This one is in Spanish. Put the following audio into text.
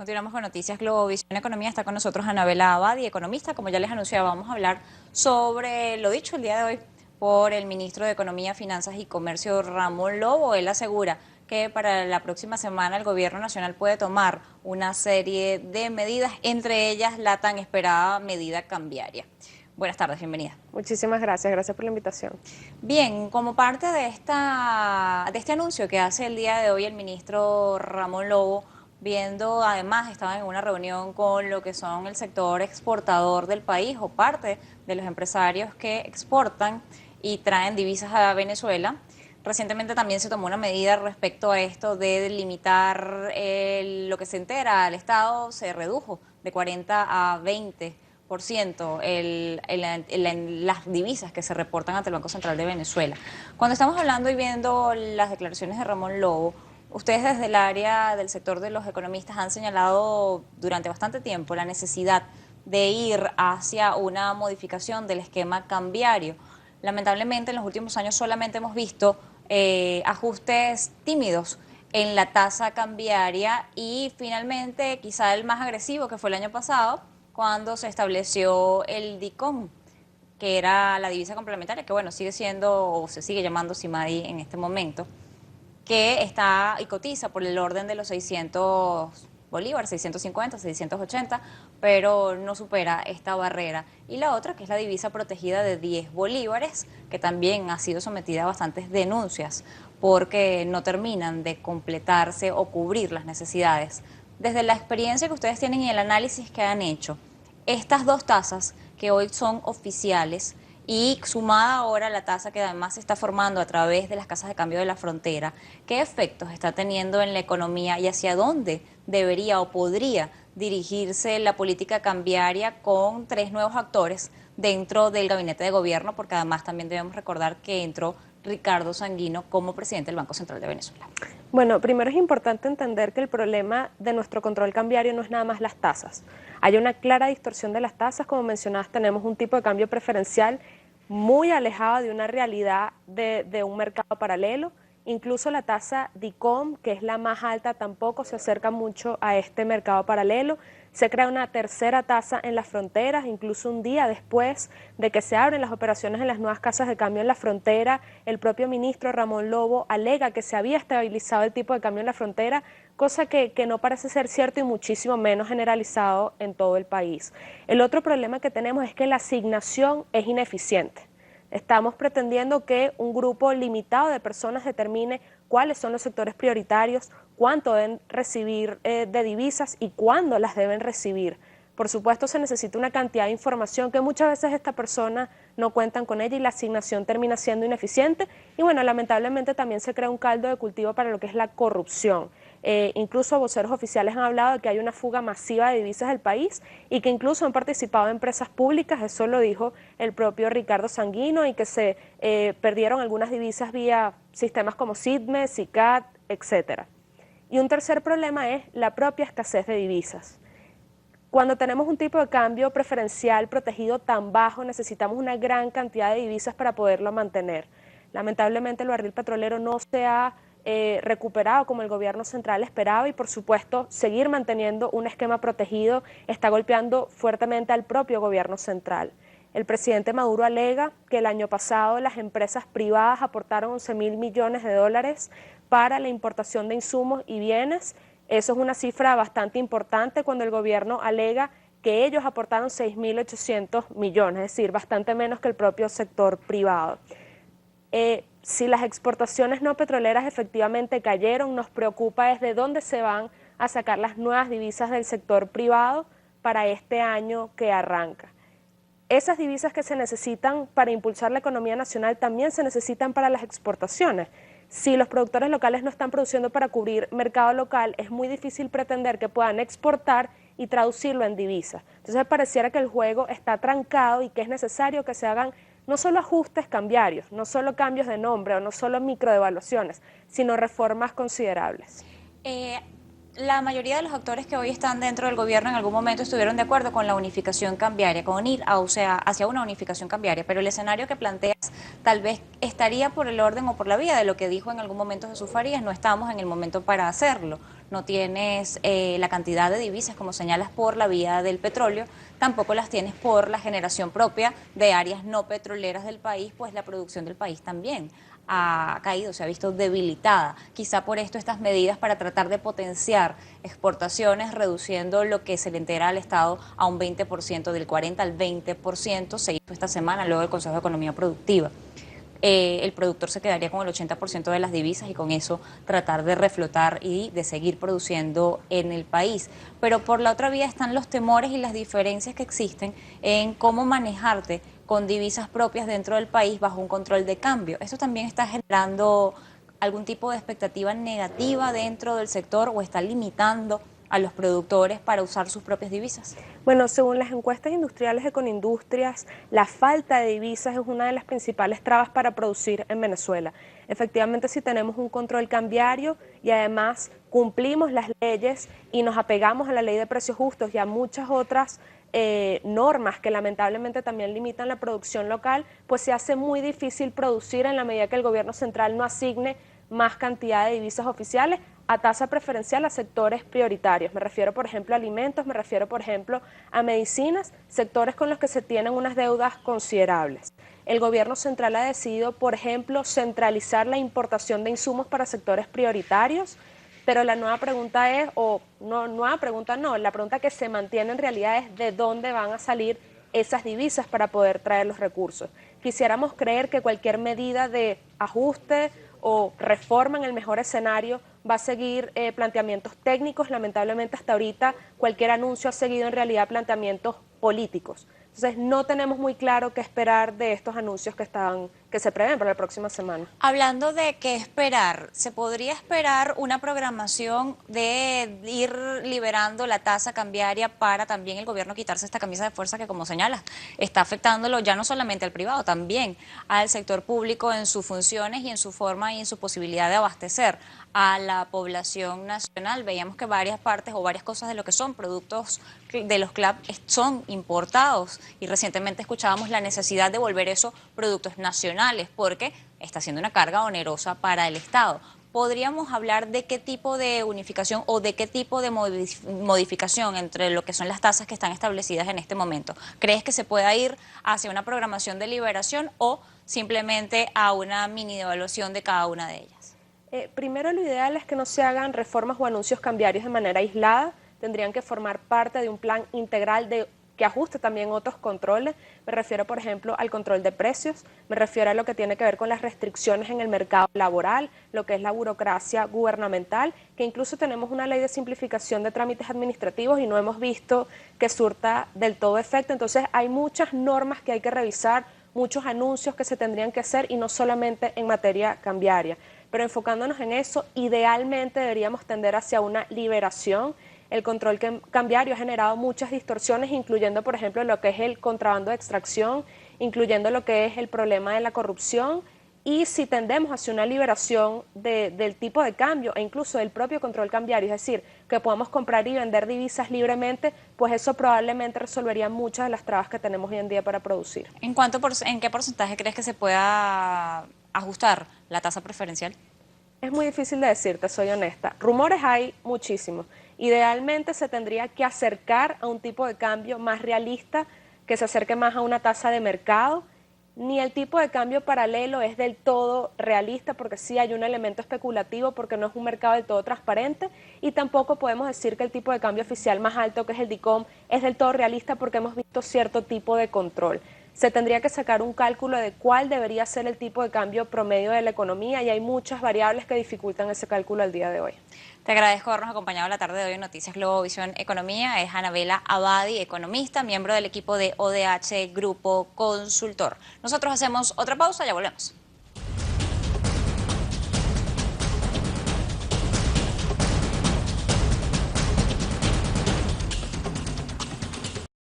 Continuamos con Noticias Globovisión Economía. Está con nosotros Anabela Abadi, economista. Como ya les anunciaba, vamos a hablar sobre lo dicho el día de hoy por el ministro de Economía, Finanzas y Comercio, Ramón Lobo. Él asegura que para la próxima semana el gobierno nacional puede tomar una serie de medidas, entre ellas la tan esperada medida cambiaria. Buenas tardes, bienvenida. Muchísimas gracias, gracias por la invitación. Bien, como parte de este anuncio que hace el día de hoy el ministro Ramón Lobo, viendo además, estaba en una reunión con lo que son el sector exportador del país o parte de los empresarios que exportan y traen divisas a Venezuela. Recientemente también se tomó una medida respecto a esto de limitar lo que se entera al Estado, se redujo de 40 a 20% las divisas que se reportan ante el Banco Central de Venezuela. Cuando estamos hablando y viendo las declaraciones de Ramón Lobo, ustedes desde el área del sector de los economistas han señalado durante bastante tiempo la necesidad de ir hacia una modificación del esquema cambiario. Lamentablemente en los últimos años solamente hemos visto ajustes tímidos en la tasa cambiaria y finalmente quizá el más agresivo que fue el año pasado cuando se estableció el DICOM, que era la divisa complementaria, que bueno, sigue siendo o se sigue llamando SIMADI en este momento, que está y cotiza por el orden de los 600 bolívares, 650, 680, pero no supera esta barrera. Y la otra, que es la divisa protegida de 10 bolívares, que también ha sido sometida a bastantes denuncias porque no terminan de completarse o cubrir las necesidades. Desde la experiencia que ustedes tienen y el análisis que han hecho, estas dos tasas que hoy son oficiales y sumada ahora a la tasa que además se está formando a través de las casas de cambio de la frontera, ¿qué efectos está teniendo en la economía y hacia dónde debería o podría dirigirse la política cambiaria con tres nuevos actores dentro del gabinete de gobierno? Porque además también debemos recordar que entró Ricardo Sanguino como presidente del Banco Central de Venezuela. Bueno, primero es importante entender que el problema de nuestro control cambiario no es nada más las tasas. Hay una clara distorsión de las tasas, como mencionabas, tenemos un tipo de cambio preferencial muy alejado de una realidad de un mercado paralelo. Incluso la tasa DICOM, que es la más alta, tampoco se acerca mucho a este mercado paralelo. Se crea una tercera tasa en las fronteras, incluso un día después de que se abren las operaciones en las nuevas casas de cambio en la frontera, el propio ministro Ramón Lobo alega que se había estabilizado el tipo de cambio en la frontera, cosa que no parece ser cierto y muchísimo menos generalizado en todo el país. El otro problema que tenemos es que la asignación es ineficiente. Estamos pretendiendo que un grupo limitado de personas determine cuáles son los sectores prioritarios, cuánto deben recibir de divisas y cuándo las deben recibir. Por supuesto, se necesita una cantidad de información que muchas veces estas personas no cuentan con ella y la asignación termina siendo ineficiente. Y bueno, lamentablemente también se crea un caldo de cultivo para lo que es la corrupción. Incluso voceros oficiales han hablado de que hay una fuga masiva de divisas del país y que incluso han participado empresas públicas, eso lo dijo el propio Ricardo Sanguino, y que se perdieron algunas divisas vía sistemas como SIDME, SICAD, etc. Y un tercer problema es la propia escasez de divisas. Cuando tenemos un tipo de cambio preferencial protegido tan bajo, necesitamos una gran cantidad de divisas para poderlo mantener. Lamentablemente el barril petrolero no se ha recuperado como el gobierno central esperaba y por supuesto seguir manteniendo un esquema protegido está golpeando fuertemente al propio gobierno central. El presidente Maduro alega que el año pasado las empresas privadas aportaron 11.000 millones de dólares para la importación de insumos y bienes. Eso es una cifra bastante importante cuando el gobierno alega que ellos aportaron 6.800 millones, es decir, bastante menos que el propio sector privado. Si las exportaciones no petroleras efectivamente cayeron, nos preocupa desde dónde se van a sacar las nuevas divisas del sector privado para este año que arranca. Esas divisas que se necesitan para impulsar la economía nacional también se necesitan para las exportaciones. Si los productores locales no están produciendo para cubrir mercado local, es muy difícil pretender que puedan exportar y traducirlo en divisas. Entonces pareciera que el juego está trancado y que es necesario que se hagan no solo ajustes cambiarios, no solo cambios de nombre o no solo microdevaluaciones, sino reformas considerables. La mayoría de los actores que hoy están dentro del gobierno en algún momento estuvieron de acuerdo con la unificación cambiaria, con ir hacia una unificación cambiaria, pero el escenario que planteas tal vez estaría por el orden o por la vía de lo que dijo en algún momento Jesús Farías, no estamos en el momento para hacerlo. no tienes la cantidad de divisas, como señalas, por la vía del petróleo, tampoco las tienes por la generación propia de áreas no petroleras del país, pues la producción del país también ha caído, se ha visto debilitada. Quizá por esto estas medidas para tratar de potenciar exportaciones, reduciendo lo que se le entera al Estado a un 20%, del 40 al 20%, se hizo esta semana luego del Consejo de Economía Productiva. El productor se quedaría con el 80% de las divisas y con eso tratar de reflotar y de seguir produciendo en el país. Pero por la otra vía están los temores y las diferencias que existen en cómo manejarte con divisas propias dentro del país bajo un control de cambio. Esto también está generando algún tipo de expectativa negativa dentro del sector o está limitando a los productores para usar sus propias divisas. Bueno, según las encuestas industriales de Conindustrias, la falta de divisas es una de las principales trabas para producir en Venezuela. Efectivamente, si tenemos un control cambiario y además cumplimos las leyes y nos apegamos a la ley de precios justos y a muchas otras normas que lamentablemente también limitan la producción local, pues se hace muy difícil producir en la medida que el gobierno central no asigne más cantidad de divisas oficiales a tasa preferencial a sectores prioritarios. Me refiero, por ejemplo, a alimentos, me refiero, por ejemplo, a medicinas, sectores con los que se tienen unas deudas considerables. El gobierno central ha decidido, por ejemplo, centralizar la importación de insumos para sectores prioritarios, pero la nueva pregunta es, o no, nueva pregunta no, la pregunta que se mantiene en realidad es de dónde van a salir esas divisas para poder traer los recursos. Quisiéramos creer que cualquier medida de ajuste o reforma en el mejor escenario va a seguir planteamientos técnicos. Lamentablemente hasta ahorita cualquier anuncio ha seguido en realidad planteamientos políticos. Entonces no tenemos muy claro qué esperar de estos anuncios que se prevén para la próxima semana. Hablando de qué esperar, ¿se podría esperar una programación de ir liberando la tasa cambiaria para también el gobierno quitarse esta camisa de fuerza que, como señalas, está afectándolo ya no solamente al privado, también al sector público en sus funciones y en su forma y en su posibilidad de abastecer a la población nacional? Veíamos que varias partes o varias cosas de lo que son productos de los CLAP son importados y recientemente escuchábamos la necesidad de volver esos productos nacionales porque está siendo una carga onerosa para el Estado. ¿Podríamos hablar de qué tipo de unificación o de qué tipo de modificación entre lo que son las tasas que están establecidas en este momento? ¿Crees que se pueda ir hacia una programación de liberación o simplemente a una mini devaluación de cada una de ellas? Primero, lo ideal es que no se hagan reformas o anuncios cambiarios de manera aislada, tendrían que formar parte de un plan integral que ajuste también otros controles. Me refiero, por ejemplo, al control de precios, me refiero a lo que tiene que ver con las restricciones en el mercado laboral, lo que es la burocracia gubernamental, que incluso tenemos una ley de simplificación de trámites administrativos y no hemos visto que surta del todo efecto. Entonces hay muchas normas que hay que revisar, muchos anuncios que se tendrían que hacer y no solamente en materia cambiaria. Pero enfocándonos en eso, idealmente deberíamos tender hacia una liberación. El control cambiario ha generado muchas distorsiones, incluyendo, por ejemplo, lo que es el contrabando de extracción, incluyendo lo que es el problema de la corrupción. Y si tendemos hacia una liberación del tipo de cambio e incluso del propio control cambiario, es decir, que podamos comprar y vender divisas libremente, pues eso probablemente resolvería muchas de las trabas que tenemos hoy en día para producir. ¿En qué porcentaje crees que se pueda ajustar la tasa preferencial? Es muy difícil de decirte, soy honesta. Rumores hay muchísimos. Idealmente se tendría que acercar a un tipo de cambio más realista, que se acerque más a una tasa de mercado. Ni el tipo de cambio paralelo es del todo realista porque sí hay un elemento especulativo porque no es un mercado del todo transparente y tampoco podemos decir que el tipo de cambio oficial más alto, que es el DICOM, es del todo realista porque hemos visto cierto tipo de control. Se tendría que sacar un cálculo de cuál debería ser el tipo de cambio promedio de la economía y hay muchas variables que dificultan ese cálculo al día de hoy. Te agradezco habernos acompañado la tarde de hoy en Noticias Globovisión Economía. Es Anabela Abadi, economista, miembro del equipo de ODH Grupo Consultor. Nosotros hacemos otra pausa, ya volvemos.